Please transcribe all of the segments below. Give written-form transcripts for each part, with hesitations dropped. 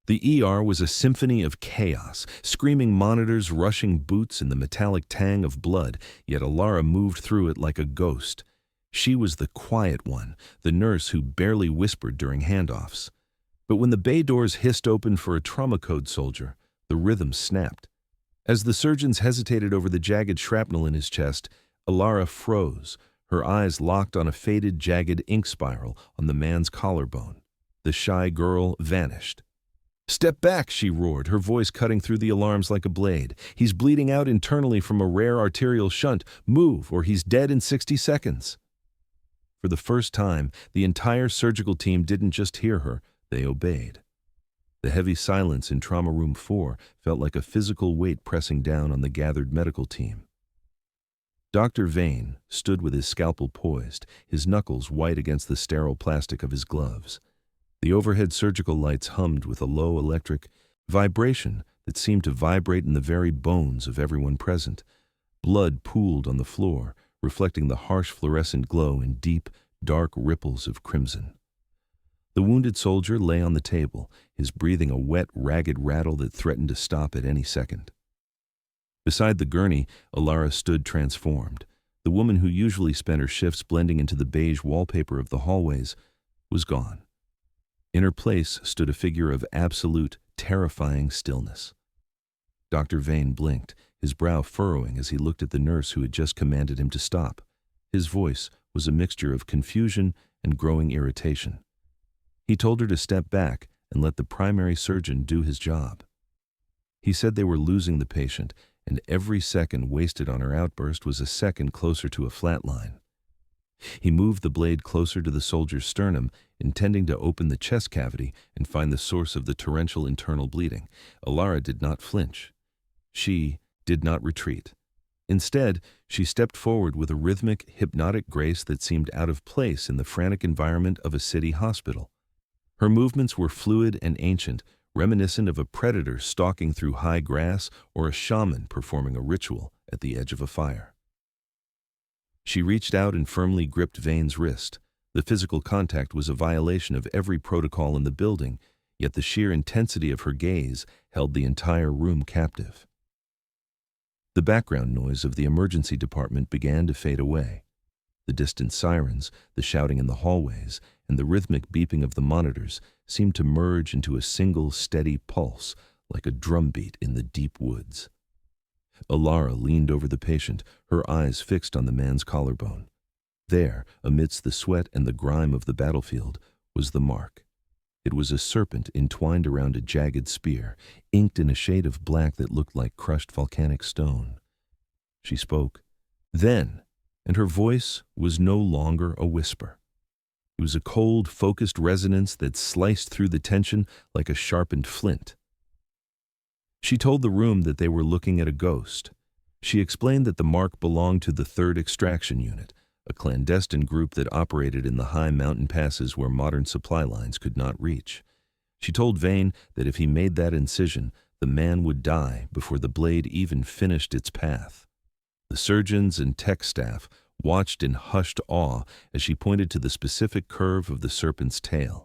The ER was a symphony of chaos, screaming monitors, rushing boots, and the metallic tang of blood, yet Alara moved through it like a ghost. She was the quiet one, the nurse who barely whispered during handoffs. But when the bay doors hissed open for a trauma code soldier, the rhythm snapped. As the surgeons hesitated over the jagged shrapnel in his chest, Alara froze, her eyes locked on a faded, jagged ink spiral on the man's collarbone. The shy girl vanished. "Step back," she roared, her voice cutting through the alarms like a blade. "He's bleeding out internally from a rare arterial shunt. Move, or he's dead in 60 seconds. For the first time, the entire surgical team didn't just hear her, they obeyed. The heavy silence in Trauma Room 4 felt like a physical weight pressing down on the gathered medical team. Dr. Vane stood with his scalpel poised, his knuckles white against the sterile plastic of his gloves. The overhead surgical lights hummed with a low electric vibration that seemed to vibrate in the very bones of everyone present. Blood pooled on the floor, reflecting the harsh fluorescent glow in deep, dark ripples of crimson. The wounded soldier lay on the table, his breathing a wet, ragged rattle that threatened to stop at any second. Beside the gurney, Alara stood transformed. The woman who usually spent her shifts blending into the beige wallpaper of the hallways was gone. In her place stood a figure of absolute, terrifying stillness. Dr. Vane blinked, his brow furrowing as he looked at the nurse who had just commanded him to stop. His voice was a mixture of confusion and growing irritation. He told her to step back and let the primary surgeon do his job. He said they were losing the patient, and every second wasted on her outburst was a second closer to a flat line. He moved the blade closer to the soldier's sternum, intending to open the chest cavity and find the source of the torrential internal bleeding. Alara did not flinch. She did not retreat. Instead, she stepped forward with a rhythmic, hypnotic grace that seemed out of place in the frantic environment of a city hospital. Her movements were fluid and ancient, reminiscent of a predator stalking through high grass or a shaman performing a ritual at the edge of a fire. She reached out and firmly gripped Vane's wrist. The physical contact was a violation of every protocol in the building, yet the sheer intensity of her gaze held the entire room captive. The background noise of the emergency department began to fade away. The distant sirens, the shouting in the hallways, and the rhythmic beeping of the monitors seemed to merge into a single steady pulse, like a drumbeat in the deep woods. Alara leaned over the patient, her eyes fixed on the man's collarbone. There, amidst the sweat and the grime of the battlefield, was the mark. It was a serpent entwined around a jagged spear, inked in a shade of black that looked like crushed volcanic stone. She spoke. Then, and her voice was no longer a whisper. It was a cold, focused resonance that sliced through the tension like a sharpened flint. She told the room that they were looking at a ghost. She explained that the mark belonged to the 3rd Extraction Unit, a clandestine group that operated in the high mountain passes where modern supply lines could not reach. She told Vane that if he made that incision, the man would die before the blade even finished its path. The surgeons and tech staff watched in hushed awe as she pointed to the specific curve of the serpent's tail.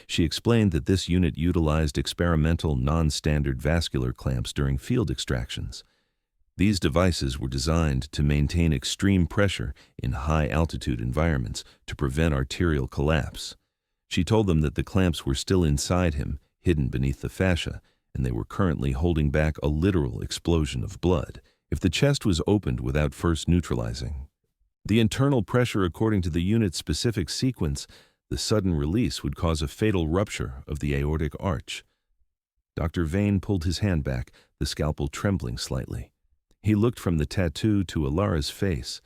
She explained that this unit utilized experimental, non-standard vascular clamps during field extractions. These devices were designed to maintain extreme pressure in high-altitude environments to prevent arterial collapse. She told them that the clamps were still inside him, hidden beneath the fascia, and they were currently holding back a literal explosion of blood if the chest was opened without first neutralizing. The internal pressure, according to the unit's specific sequence, the sudden release would cause a fatal rupture of the aortic arch. Dr. Vane pulled his hand back, the scalpel trembling slightly. He looked from the tattoo to Alara's face.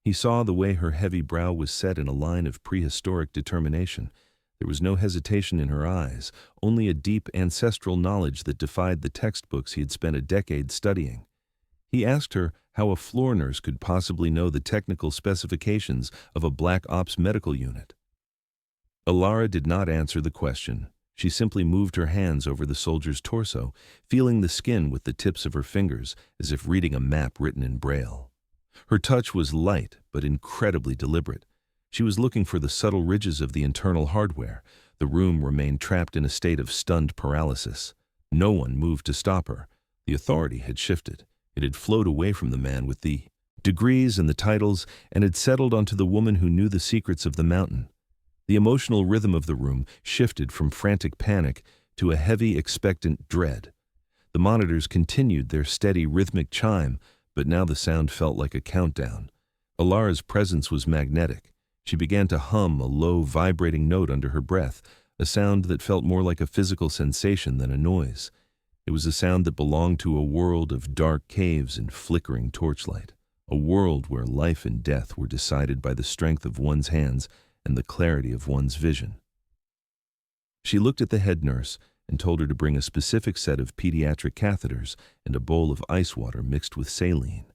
He saw the way her heavy brow was set in a line of prehistoric determination. There was no hesitation in her eyes, only a deep ancestral knowledge that defied the textbooks he had spent a decade studying. He asked her how a floor nurse could possibly know the technical specifications of a Black Ops medical unit. Alara did not answer the question. She simply moved her hands over the soldier's torso, feeling the skin with the tips of her fingers as if reading a map written in Braille. Her touch was light but incredibly deliberate. She was looking for the subtle ridges of the internal hardware, The room remained trapped in a state of stunned paralysis. No one moved to stop her. The authority had shifted. It had flowed away from the man with the degrees and the titles and had settled onto the woman who knew the secrets of the mountain. The emotional rhythm of the room shifted from frantic panic to a heavy, expectant dread. The monitors continued their steady, rhythmic chime, but now the sound felt like a countdown. Alara's presence was magnetic. She began to hum a low, vibrating note under her breath, a sound that felt more like a physical sensation than a noise. It was a sound that belonged to a world of dark caves and flickering torchlight, a world where life and death were decided by the strength of one's hands and the clarity of one's vision. She looked at the head nurse and told her to bring a specific set of pediatric catheters and a bowl of ice water mixed with saline.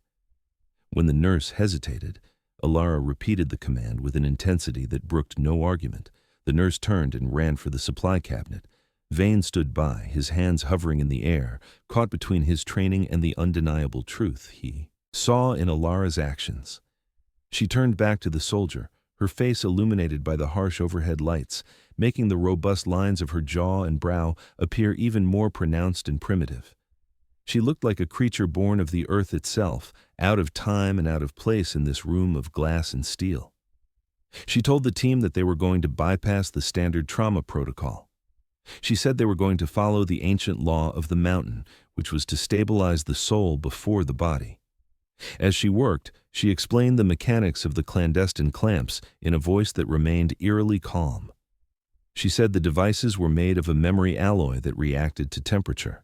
When the nurse hesitated, Alara repeated the command with an intensity that brooked no argument. The nurse turned and ran for the supply cabinet. Vane stood by, his hands hovering in the air, caught between his training and the undeniable truth he saw in Alara's actions. She turned back to the soldier, her face illuminated by the harsh overhead lights, making the robust lines of her jaw and brow appear even more pronounced and primitive. She looked like a creature born of the earth itself, out of time and out of place in this room of glass and steel. She told the team that they were going to bypass the standard trauma protocol. She said they were going to follow the ancient law of the mountain, which was to stabilize the soul before the body. As she worked, she explained the mechanics of the clandestine clamps in a voice that remained eerily calm. She said the devices were made of a memory alloy that reacted to temperature.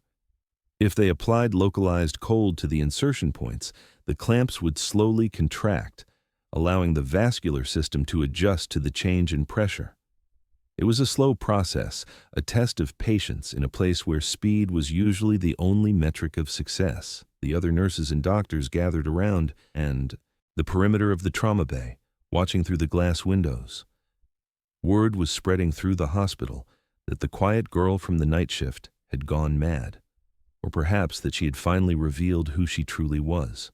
If they applied localized cold to the insertion points, the clamps would slowly contract, allowing the vascular system to adjust to the change in pressure. It was a slow process, a test of patience in a place where speed was usually the only metric of success. The other nurses and doctors gathered around and the perimeter of the trauma bay, watching through the glass windows. Word was spreading through the hospital that the quiet girl from the night shift had gone mad, or perhaps that she had finally revealed who she truly was.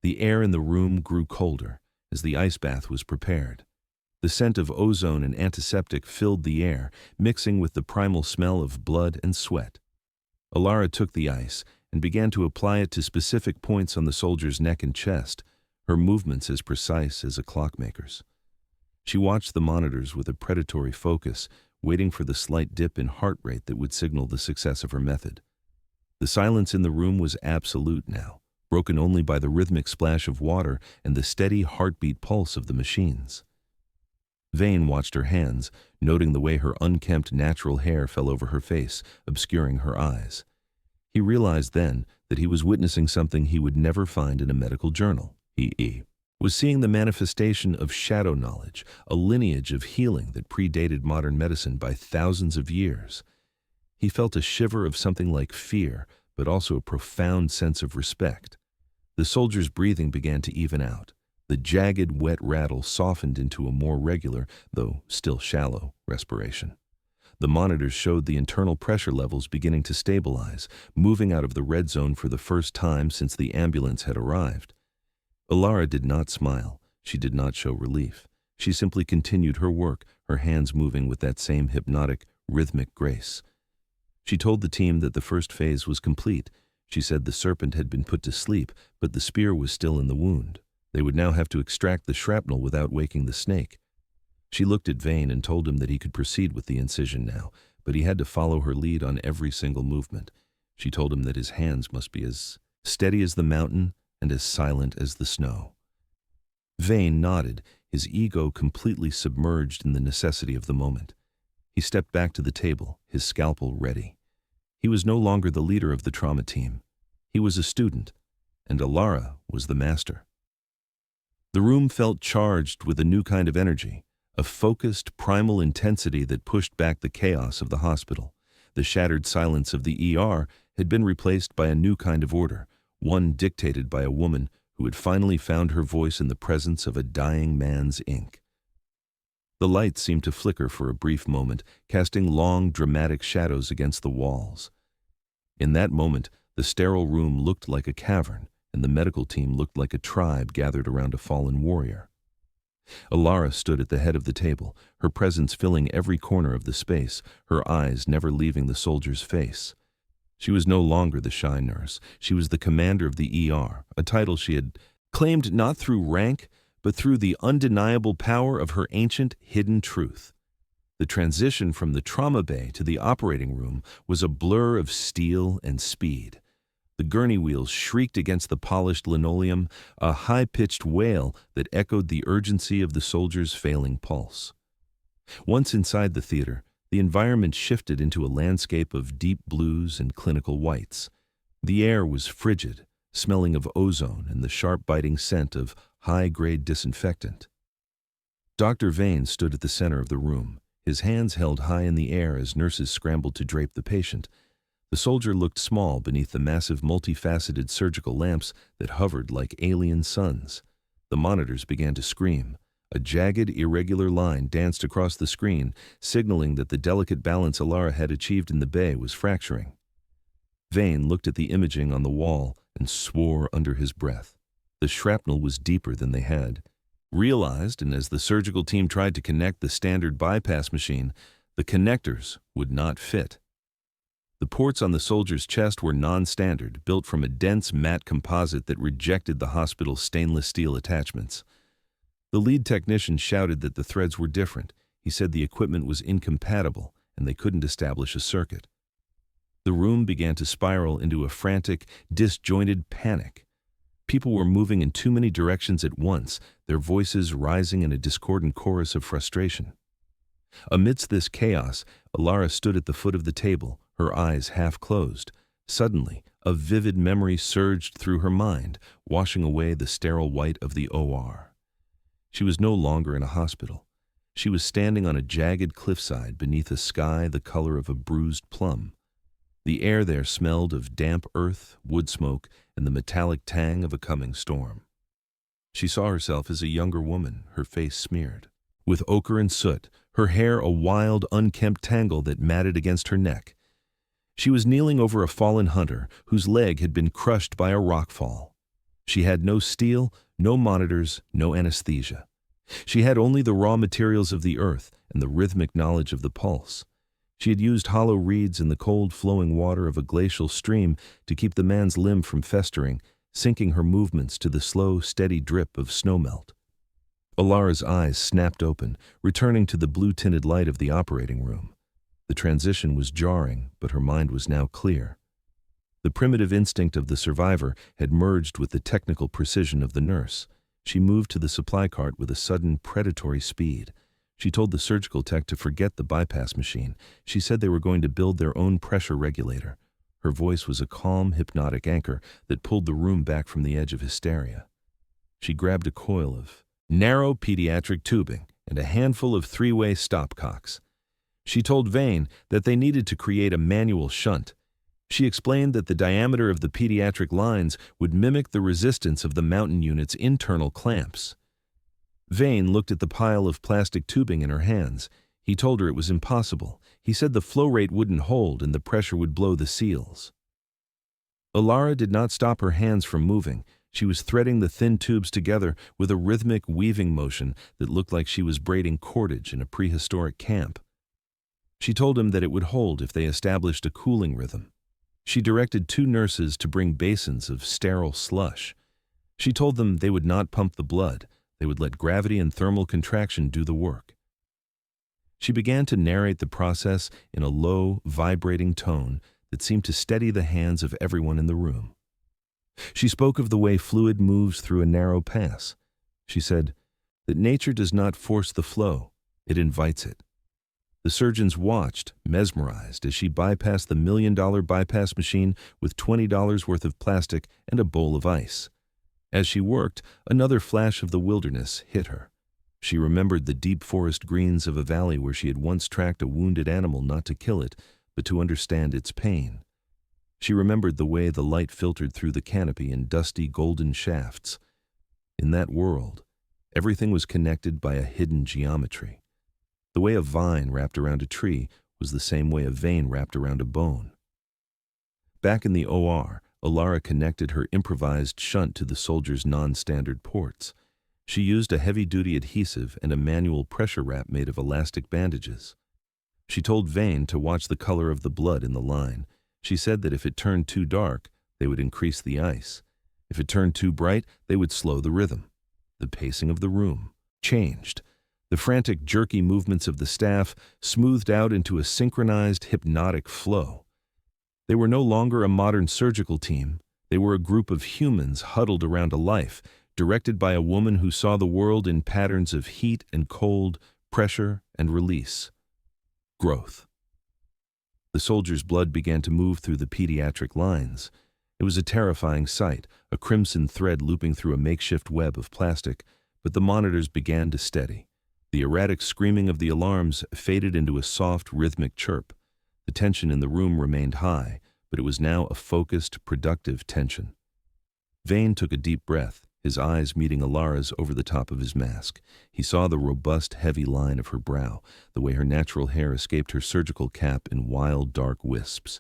The air in the room grew colder as the ice bath was prepared. The scent of ozone and antiseptic filled the air, mixing with the primal smell of blood and sweat. Alara took the ice and began to apply it to specific points on the soldier's neck and chest, her movements as precise as a clockmaker's. She watched the monitors with a predatory focus, waiting for the slight dip in heart rate that would signal the success of her method. The silence in the room was absolute now, broken only by the rhythmic splash of water and the steady heartbeat pulse of the machines. Vane watched her hands, noting the way her unkempt natural hair fell over her face, obscuring her eyes. He realized then that he was witnessing something he would never find in a medical journal. He was seeing the manifestation of shadow knowledge, a lineage of healing that predated modern medicine by thousands of years. He felt a shiver of something like fear, but also a profound sense of respect. The soldier's breathing began to even out. The jagged, wet rattle softened into a more regular, though still shallow, respiration. The monitors showed the internal pressure levels beginning to stabilize, moving out of the red zone for the first time since the ambulance had arrived. Alara did not smile. She did not show relief. She simply continued her work, her hands moving with that same hypnotic, rhythmic grace. She told the team that the first phase was complete. She said the serpent had been put to sleep, but the spear was still in the wound. They would now have to extract the shrapnel without waking the snake. She looked at Vane and told him that he could proceed with the incision now, but he had to follow her lead on every single movement. She told him that his hands must be as steady as the mountain and as silent as the snow. Vane nodded, his ego completely submerged in the necessity of the moment. He stepped back to the table, his scalpel ready. He was no longer the leader of the trauma team. He was a student, and Alara was the master. The room felt charged with a new kind of energy, a focused, primal intensity that pushed back the chaos of the hospital. The shattered silence of the ER had been replaced by a new kind of order, one dictated by a woman who had finally found her voice in the presence of a dying man's ink. The lights seemed to flicker for a brief moment, casting long, dramatic shadows against the walls. In that moment, the sterile room looked like a cavern, and the medical team looked like a tribe gathered around a fallen warrior. Alara stood at the head of the table, her presence filling every corner of the space, her eyes never leaving the soldier's face. She was no longer the shy nurse. She was the commander of the ER, a title she had claimed not through rank, but through the undeniable power of her ancient, hidden truth. The transition from the trauma bay to the operating room was a blur of steel and speed. The gurney wheels shrieked against the polished linoleum, a high-pitched wail that echoed the urgency of the soldier's failing pulse. Once inside the theater, the environment shifted into a landscape of deep blues and clinical whites. The air was frigid, smelling of ozone and the sharp biting scent of high-grade disinfectant. Dr. Vane stood at the center of the room, his hands held high in the air as nurses scrambled to drape the patient. The soldier looked small beneath the massive multifaceted surgical lamps that hovered like alien suns. The monitors began to scream. A jagged, irregular line danced across the screen, signaling that the delicate balance Alara had achieved in the bay was fracturing. Vane looked at the imaging on the wall and swore under his breath. The shrapnel was deeper than they had realized, and as the surgical team tried to connect the standard bypass machine, the connectors would not fit. The ports on the soldier's chest were non-standard, built from a dense matte composite that rejected the hospital's stainless steel attachments. The lead technician shouted that the threads were different. He said the equipment was incompatible and they couldn't establish a circuit. The room began to spiral into a frantic, disjointed panic. People were moving in too many directions at once, their voices rising in a discordant chorus of frustration. Amidst this chaos, Alara stood at the foot of the table, her eyes half closed. Suddenly, a vivid memory surged through her mind, washing away the sterile white of the OR. She was no longer in a hospital. She was standing on a jagged cliffside beneath a sky the color of a bruised plum. The air there smelled of damp earth, wood smoke, and the metallic tang of a coming storm. She saw herself as a younger woman, her face smeared with ochre and soot, her hair a wild, unkempt tangle that matted against her neck. She was kneeling over a fallen hunter whose leg had been crushed by a rockfall. She had no steel, no monitors, no anesthesia. She had only the raw materials of the earth and the rhythmic knowledge of the pulse. She had used hollow reeds in the cold flowing water of a glacial stream to keep the man's limb from festering, syncing her movements to the slow, steady drip of snowmelt. Alara's eyes snapped open, returning to the blue-tinted light of the operating room. The transition was jarring, but her mind was now clear. The primitive instinct of the survivor had merged with the technical precision of the nurse. She moved to the supply cart with a sudden, predatory speed. She told the surgical tech to forget the bypass machine. She said they were going to build their own pressure regulator. Her voice was a calm, hypnotic anchor that pulled the room back from the edge of hysteria. She grabbed a coil of narrow pediatric tubing and a handful of three-way stopcocks. She told Vane that they needed to create a manual shunt. She explained that the diameter of the pediatric lines would mimic the resistance of the mountain unit's internal clamps. Vane looked at the pile of plastic tubing in her hands. He told her it was impossible. He said the flow rate wouldn't hold and the pressure would blow the seals. Alara did not stop her hands from moving. She was threading the thin tubes together with a rhythmic weaving motion that looked like she was braiding cordage in a prehistoric camp. She told him that it would hold if they established a cooling rhythm. She directed 2 nurses to bring basins of sterile slush. She told them they would not pump the blood. They would let gravity and thermal contraction do the work. She began to narrate the process in a low, vibrating tone that seemed to steady the hands of everyone in the room. She spoke of the way fluid moves through a narrow pass. She said that nature does not force the flow, it invites it. The surgeons watched, mesmerized, as she bypassed the $1 million bypass machine with $20 worth of plastic and a bowl of ice. As she worked, another flash of the wilderness hit her. She remembered the deep forest greens of a valley where she had once tracked a wounded animal not to kill it, but to understand its pain. She remembered the way the light filtered through the canopy in dusty golden shafts. In that world, everything was connected by a hidden geometry. The way a vine wrapped around a tree was the same way a vein wrapped around a bone. Back in the OR, Alara connected her improvised shunt to the soldier's non-standard ports. She used a heavy-duty adhesive and a manual pressure wrap made of elastic bandages. She told Vane to watch the color of the blood in the line. She said that if it turned too dark, they would increase the ice. If it turned too bright, they would slow the rhythm. The pacing of the room changed. The frantic, jerky movements of the staff smoothed out into a synchronized, hypnotic flow. They were no longer a modern surgical team. They were a group of humans huddled around a life, directed by a woman who saw the world in patterns of heat and cold, pressure and release. Growth. The soldiers' blood began to move through the pediatric lines. It was a terrifying sight, a crimson thread looping through a makeshift web of plastic, but the monitors began to steady. The erratic screaming of the alarms faded into a soft, rhythmic chirp. The tension in the room remained high, but it was now a focused, productive tension. Vane took a deep breath, his eyes meeting Alara's over the top of his mask. He saw the robust, heavy line of her brow, the way her natural hair escaped her surgical cap in wild, dark wisps.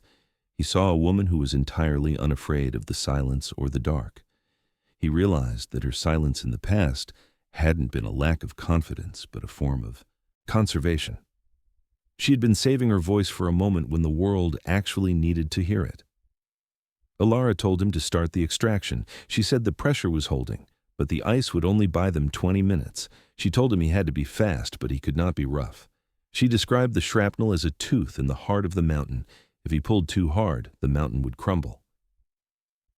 He saw a woman who was entirely unafraid of the silence or the dark. He realized that her silence in the past hadn't been a lack of confidence, but a form of conservation. She had been saving her voice for a moment when the world actually needed to hear it. Alara told him to start the extraction. She said the pressure was holding, but the ice would only buy them 20 minutes. She told him he had to be fast, but he could not be rough. She described the shrapnel as a tooth in the heart of the mountain. If he pulled too hard, the mountain would crumble.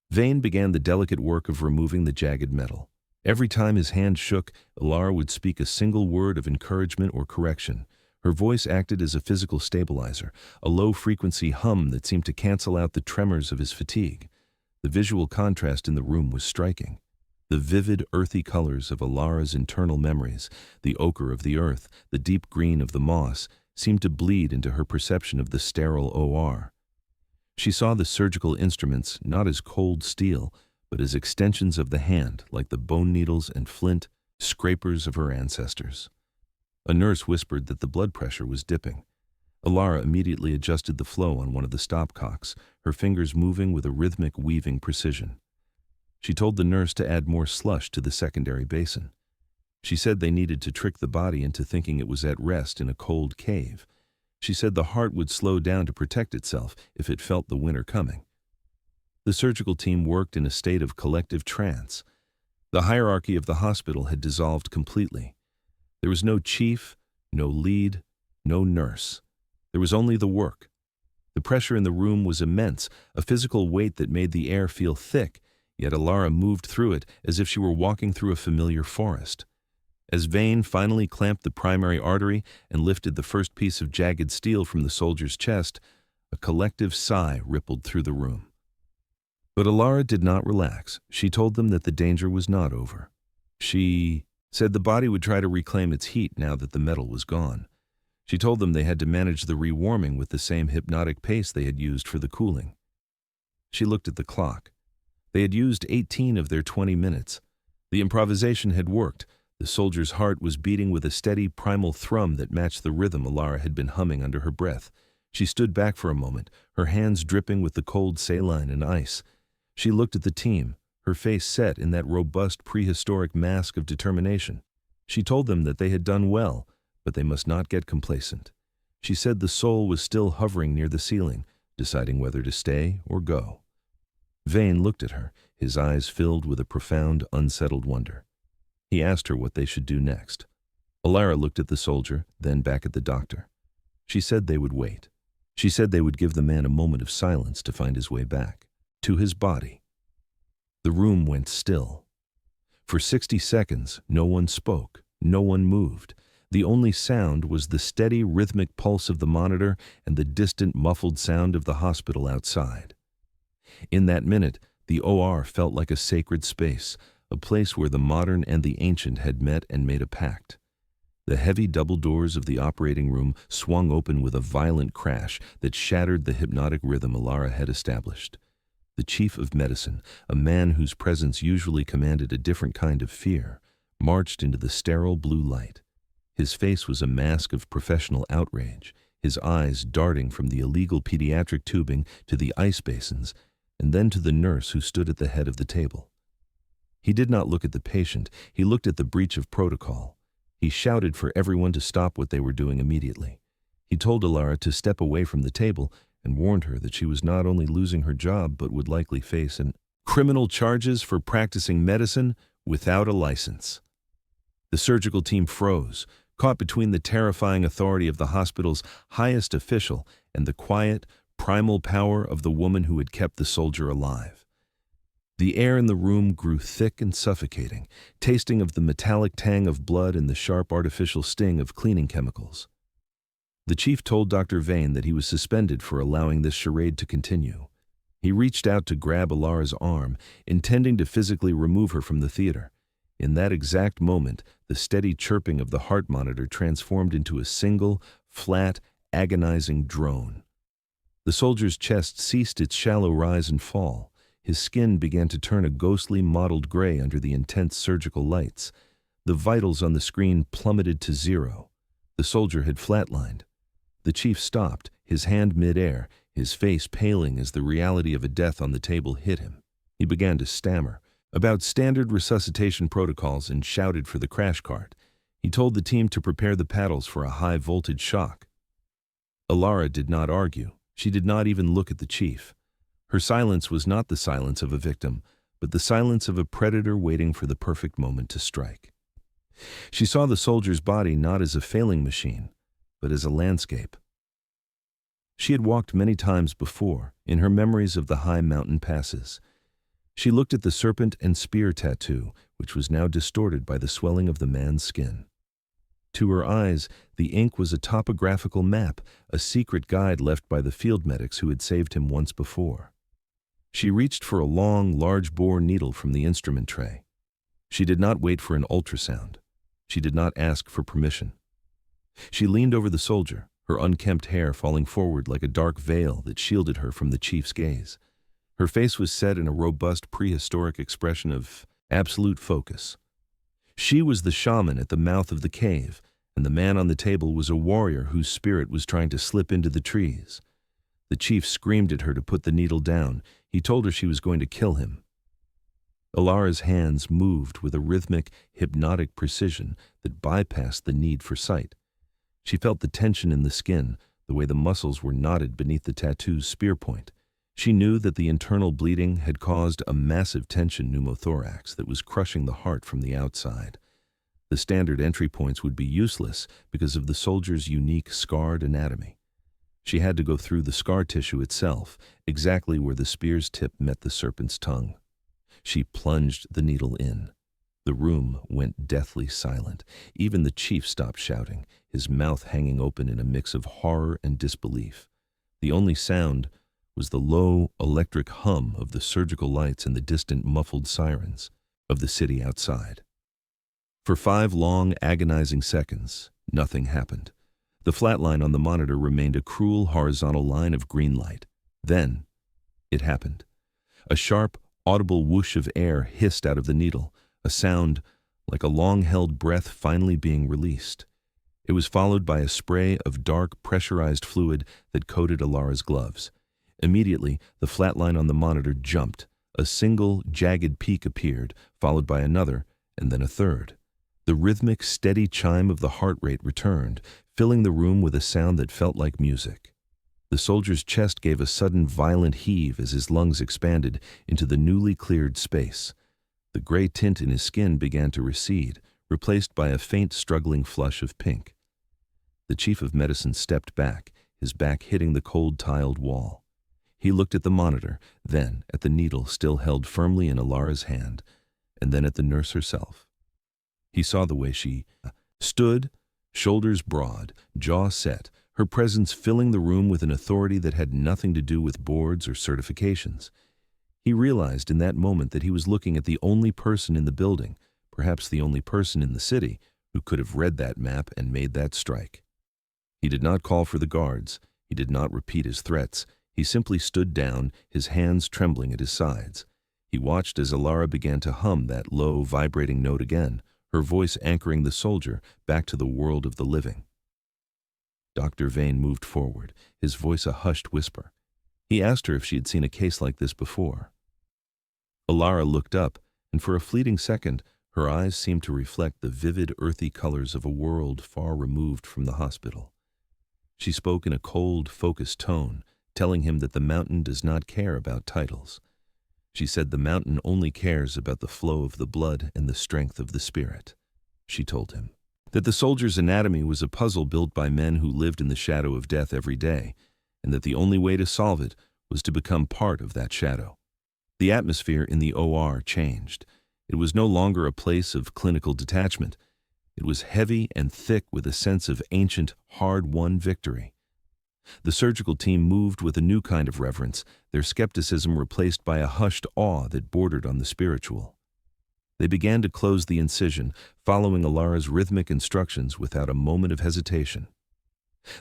Vane began the delicate work of removing the jagged metal. Every time his hand shook, Alara would speak a single word of encouragement or correction. Her voice acted as a physical stabilizer, a low-frequency hum that seemed to cancel out the tremors of his fatigue. The visual contrast in the room was striking. The vivid, earthy colors of Alara's internal memories, the ochre of the earth, the deep green of the moss, seemed to bleed into her perception of the sterile OR. She saw the surgical instruments not as cold steel, but as extensions of the hand, like the bone needles and flint scrapers of her ancestors. A nurse whispered that the blood pressure was dipping. Alara immediately adjusted the flow on one of the stopcocks, her fingers moving with a rhythmic weaving precision. She told the nurse to add more slush to the secondary basin. She said they needed to trick the body into thinking it was at rest in a cold cave. She said the heart would slow down to protect itself if it felt the winter coming. The surgical team worked in a state of collective trance. The hierarchy of the hospital had dissolved completely. There was no chief, no lead, no nurse. There was only the work. The pressure in the room was immense, a physical weight that made the air feel thick, yet Alara moved through it as if she were walking through a familiar forest. As Vane finally clamped the primary artery and lifted the first piece of jagged steel from the soldier's chest, a collective sigh rippled through the room. But Alara did not relax. She told them that the danger was not over. She said the body would try to reclaim its heat now that the metal was gone. She told them they had to manage the rewarming with the same hypnotic pace they had used for the cooling. She looked at the clock. They had used 18 of their 20 minutes. The improvisation had worked. The soldier's heart was beating with a steady primal thrum that matched the rhythm Alara had been humming under her breath. She stood back for a moment, her hands dripping with the cold saline and ice. She looked at the team, her face set in that robust prehistoric mask of determination. She told them that they had done well, but they must not get complacent. She said the soul was still hovering near the ceiling, deciding whether to stay or go. Vane looked at her, his eyes filled with a profound, unsettled wonder. He asked her what they should do next. Alara looked at the soldier, then back at the doctor. She said they would wait. She said they would give the man a moment of silence to find his way back, to his body. The room went still. For 60 seconds, no one spoke, no one moved. The only sound was the steady, rhythmic pulse of the monitor and the distant, muffled sound of the hospital outside. In that minute, the OR felt like a sacred space, a place where the modern and the ancient had met and made a pact. The heavy double doors of the operating room swung open with a violent crash that shattered the hypnotic rhythm Alara had established. The chief of medicine, a man whose presence usually commanded a different kind of fear, marched into the sterile blue light. His face was a mask of professional outrage, his eyes darting from the illegal pediatric tubing to the ice basins, and then to the nurse who stood at the head of the table. He did not look at the patient, he looked at the breach of protocol. He shouted for everyone to stop what they were doing immediately. He told Alara to step away from the table and warned her that she was not only losing her job but would likely face criminal charges for practicing medicine without a license. The surgical team froze, caught between the terrifying authority of the hospital's highest official and the quiet, primal power of the woman who had kept the soldier alive. The air in the room grew thick and suffocating, tasting of the metallic tang of blood and the sharp artificial sting of cleaning chemicals. The chief told Dr. Vane that he was suspended for allowing this charade to continue. He reached out to grab Alara's arm, intending to physically remove her from the theater. In that exact moment, the steady chirping of the heart monitor transformed into a single, flat, agonizing drone. The soldier's chest ceased its shallow rise and fall. His skin began to turn a ghostly mottled gray under the intense surgical lights. The vitals on the screen plummeted to zero. The soldier had flatlined. The chief stopped, his hand mid-air, his face paling as the reality of a death on the table hit him. He began to stammer about standard resuscitation protocols and shouted for the crash cart. He told the team to prepare the paddles for a high-voltage shock. Alara did not argue. She did not even look at the chief. Her silence was not the silence of a victim, but the silence of a predator waiting for the perfect moment to strike. She saw the soldier's body not as a failing machine, but as a landscape. She had walked many times before, in her memories of the high mountain passes. She looked at the serpent and spear tattoo, which was now distorted by the swelling of the man's skin. To her eyes, the ink was a topographical map, a secret guide left by the field medics who had saved him once before. She reached for a long, large-bore needle from the instrument tray. She did not wait for an ultrasound. She did not ask for permission. She leaned over the soldier, her unkempt hair falling forward like a dark veil that shielded her from the chief's gaze. Her face was set in a robust prehistoric expression of absolute focus. She was the shaman at the mouth of the cave, and the man on the table was a warrior whose spirit was trying to slip into the trees. The chief screamed at her to put the needle down. He told her she was going to kill him. Alara's hands moved with a rhythmic, hypnotic precision that bypassed the need for sight. She felt the tension in the skin, the way the muscles were knotted beneath the tattoo's spear point. She knew that the internal bleeding had caused a massive tension pneumothorax that was crushing the heart from the outside. The standard entry points would be useless because of the soldier's unique scarred anatomy. She had to go through the scar tissue itself, exactly where the spear's tip met the serpent's tongue. She plunged the needle in. The room went deathly silent. Even the chief stopped shouting, his mouth hanging open in a mix of horror and disbelief. The only sound was the low, electric hum of the surgical lights and the distant muffled sirens of the city outside. For 5 long, agonizing seconds, nothing happened. The flat line on the monitor remained a cruel horizontal line of green light. Then, it happened. A sharp, audible whoosh of air hissed out of the needle, a sound like a long-held breath finally being released. It was followed by a spray of dark, pressurized fluid that coated Alara's gloves. Immediately, the flat line on the monitor jumped. A single, jagged peak appeared, followed by another, and then a third. The rhythmic, steady chime of the heart rate returned, filling the room with a sound that felt like music. The soldier's chest gave a sudden, violent heave as his lungs expanded into the newly cleared space. The gray tint in his skin began to recede, replaced by a faint, struggling flush of pink. The chief of medicine stepped back, his back hitting the cold, tiled wall. He looked at the monitor, then at the needle still held firmly in Alara's hand, and then at the nurse herself. He saw the way she stood, shoulders broad, jaw set, her presence filling the room with an authority that had nothing to do with boards or certifications. He realized in that moment that he was looking at the only person in the building, perhaps the only person in the city, who could have read that map and made that strike. He did not call for the guards. He did not repeat his threats. He simply stood down, his hands trembling at his sides. He watched as Alara began to hum that low, vibrating note again, her voice anchoring the soldier back to the world of the living. Dr. Vane moved forward, his voice a hushed whisper. He asked her if she had seen a case like this before. Alara looked up, and for a fleeting second, her eyes seemed to reflect the vivid, earthy colors of a world far removed from the hospital. She spoke in a cold, focused tone, telling him that the mountain does not care about titles. She said the mountain only cares about the flow of the blood and the strength of the spirit. She told him that the soldier's anatomy was a puzzle built by men who lived in the shadow of death every day, and that the only way to solve it was to become part of that shadow. The atmosphere in the OR changed. It was no longer a place of clinical detachment. It was heavy and thick with a sense of ancient, hard-won victory. The surgical team moved with a new kind of reverence, their skepticism replaced by a hushed awe that bordered on the spiritual. They began to close the incision, following Alara's rhythmic instructions without a moment of hesitation.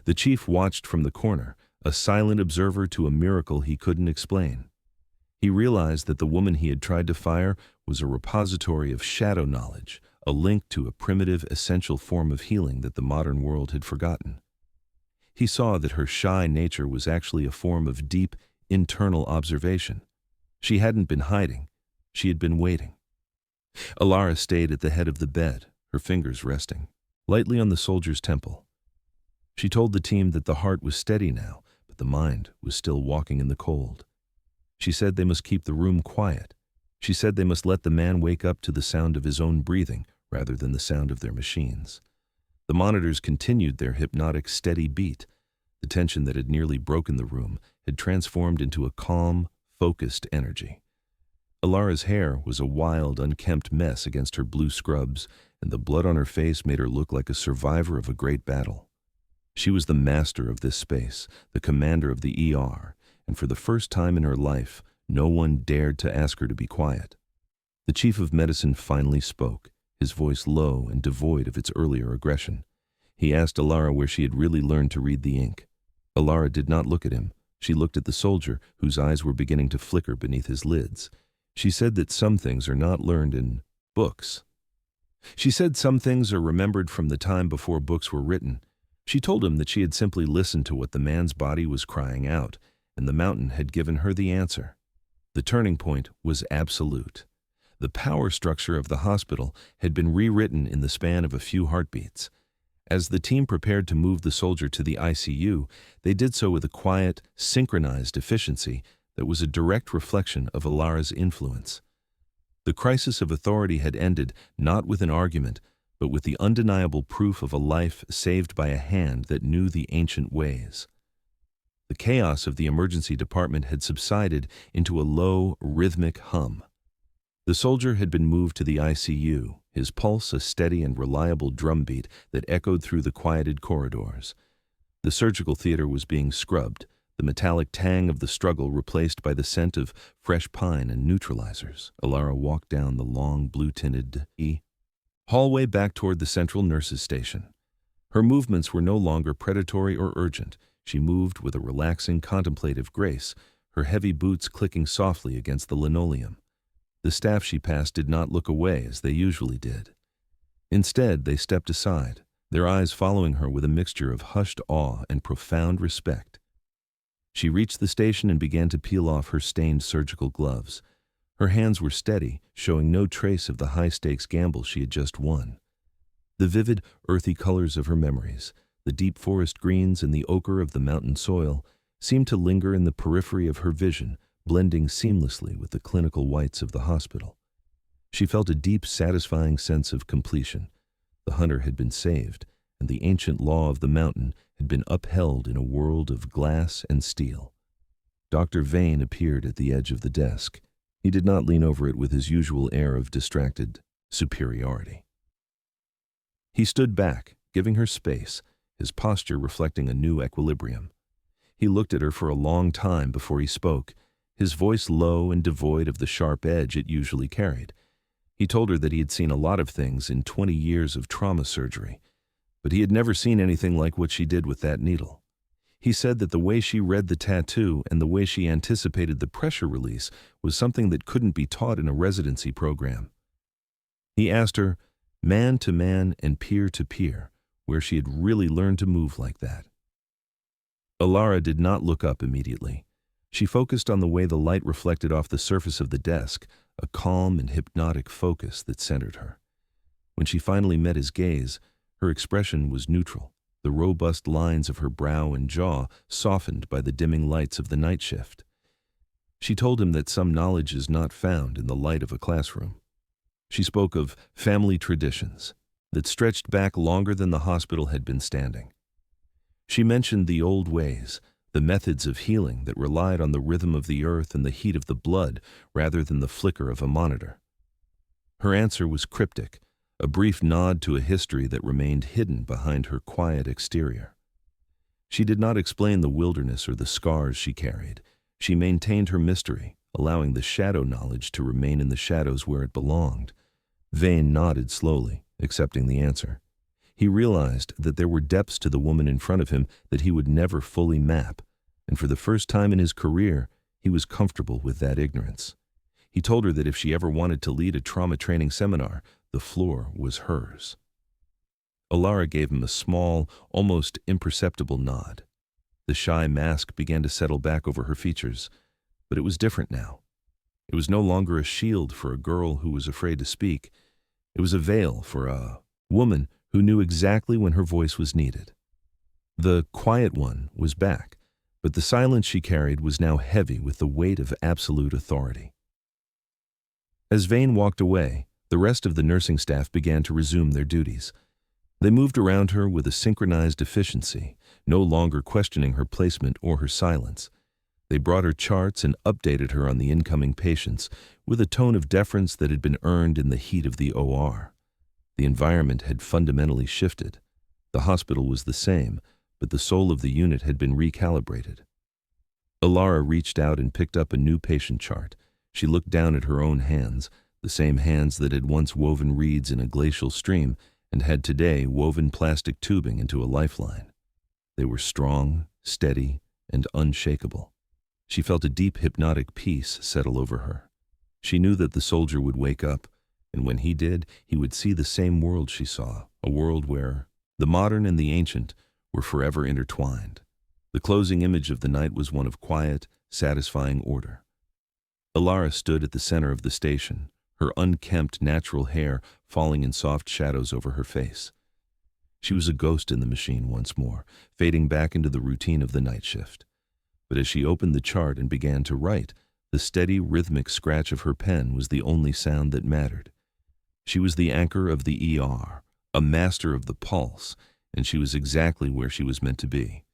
The chief watched from the corner, a silent observer to a miracle he couldn't explain. He realized that the woman he had tried to fire was a repository of shadow knowledge, a link to a primitive, essential form of healing that the modern world had forgotten. He saw that her shy nature was actually a form of deep, internal observation. She hadn't been hiding. She had been waiting. Alara stayed at the head of the bed, her fingers resting lightly on the soldier's temple. She told the team that the heart was steady now, but the mind was still walking in the cold. She said they must keep the room quiet. She said they must let the man wake up to the sound of his own breathing rather than the sound of their machines. The monitors continued their hypnotic, steady beat. The tension that had nearly broken the room had transformed into a calm, focused energy. Alara's hair was a wild, unkempt mess against her blue scrubs, and the blood on her face made her look like a survivor of a great battle. She was the master of this space, the commander of the ER, and for the first time in her life, no one dared to ask her to be quiet. The chief of medicine finally spoke, his voice low and devoid of its earlier aggression. He asked Alara where she had really learned to read the ink. Alara did not look at him. She looked at the soldier, whose eyes were beginning to flicker beneath his lids. She said that some things are not learned in books. She said some things are remembered from the time before books were written. She told him that she had simply listened to what the man's body was crying out, and the mountain had given her the answer. The turning point was absolute. The power structure of the hospital had been rewritten in the span of a few heartbeats. As the team prepared to move the soldier to the ICU, they did so with a quiet, synchronized efficiency that was a direct reflection of Alara's influence. The crisis of authority had ended not with an argument, but with the undeniable proof of a life saved by a hand that knew the ancient ways. The chaos of the emergency department had subsided into a low, rhythmic hum. The soldier had been moved to the ICU, his pulse a steady and reliable drumbeat that echoed through the quieted corridors. The surgical theater was being scrubbed, the metallic tang of the struggle replaced by the scent of fresh pine and neutralizers. Alara walked down the long, blue-tinted hallway back toward the central nurses' station. Her movements were no longer predatory or urgent. She moved with a relaxing, contemplative grace, her heavy boots clicking softly against the linoleum. The staff she passed did not look away as they usually did. Instead, they stepped aside, their eyes following her with a mixture of hushed awe and profound respect. She reached the station and began to peel off her stained surgical gloves. Her hands were steady, showing no trace of the high-stakes gamble she had just won. The vivid, earthy colors of her memories, the deep forest greens and the ochre of the mountain soil, seemed to linger in the periphery of her vision, blending seamlessly with the clinical whites of the hospital. She felt a deep, satisfying sense of completion. The hunter had been saved, and the ancient law of the mountain had been upheld in a world of glass and steel. Dr. Vane appeared at the edge of the desk. He did not lean over it with his usual air of distracted superiority. He stood back, giving her space, his posture reflecting a new equilibrium. He looked at her for a long time before he spoke, his voice low and devoid of the sharp edge it usually carried. He told her that he had seen a lot of things in 20 years of trauma surgery, but he had never seen anything like what she did with that needle. He said that the way she read the tattoo and the way she anticipated the pressure release was something that couldn't be taught in a residency program. He asked her, man to man and peer to peer, where she had really learned to move like that. Alara did not look up immediately. She focused on the way the light reflected off the surface of the desk, a calm and hypnotic focus that centered her. When she finally met his gaze, her expression was neutral, the robust lines of her brow and jaw softened by the dimming lights of the night shift. She told him that some knowledge is not found in the light of a classroom. She spoke of family traditions that stretched back longer than the hospital had been standing. She mentioned the old ways, the methods of healing that relied on the rhythm of the earth and the heat of the blood rather than the flicker of a monitor. Her answer was cryptic, a brief nod to a history that remained hidden behind her quiet exterior. She did not explain the wilderness or the scars she carried. She maintained her mystery, allowing the shadow knowledge to remain in the shadows where it belonged. Vane nodded slowly, accepting the answer. He realized that there were depths to the woman in front of him that he would never fully map, and for the first time in his career, he was comfortable with that ignorance. He told her that if she ever wanted to lead a trauma training seminar, the floor was hers. Alara gave him a small, almost imperceptible nod. The shy mask began to settle back over her features, but it was different now. It was no longer a shield for a girl who was afraid to speak. It was a veil for a woman who knew exactly when her voice was needed. The quiet one was back, but the silence she carried was now heavy with the weight of absolute authority. As Vane walked away, the rest of the nursing staff began to resume their duties. They moved around her with a synchronized efficiency, no longer questioning her placement or her silence. They brought her charts and updated her on the incoming patients with a tone of deference that had been earned in the heat of the OR. The environment had fundamentally shifted. The hospital was the same, but the soul of the unit had been recalibrated. Alara reached out and picked up a new patient chart. She looked down at her own hands, the same hands that had once woven reeds in a glacial stream and had today woven plastic tubing into a lifeline. They were strong, steady, and unshakable. She felt a deep hypnotic peace settle over her. She knew that the soldier would wake up, and when he did, he would see the same world she saw, a world where the modern and the ancient were forever intertwined. The closing image of the night was one of quiet, satisfying order. Alara stood at the center of the station, her unkempt natural hair falling in soft shadows over her face. She was a ghost in the machine once more, fading back into the routine of the night shift. But as she opened the chart and began to write, the steady, rhythmic scratch of her pen was the only sound that mattered. She was the anchor of the ER, a master of the pulse, and she was exactly where she was meant to be.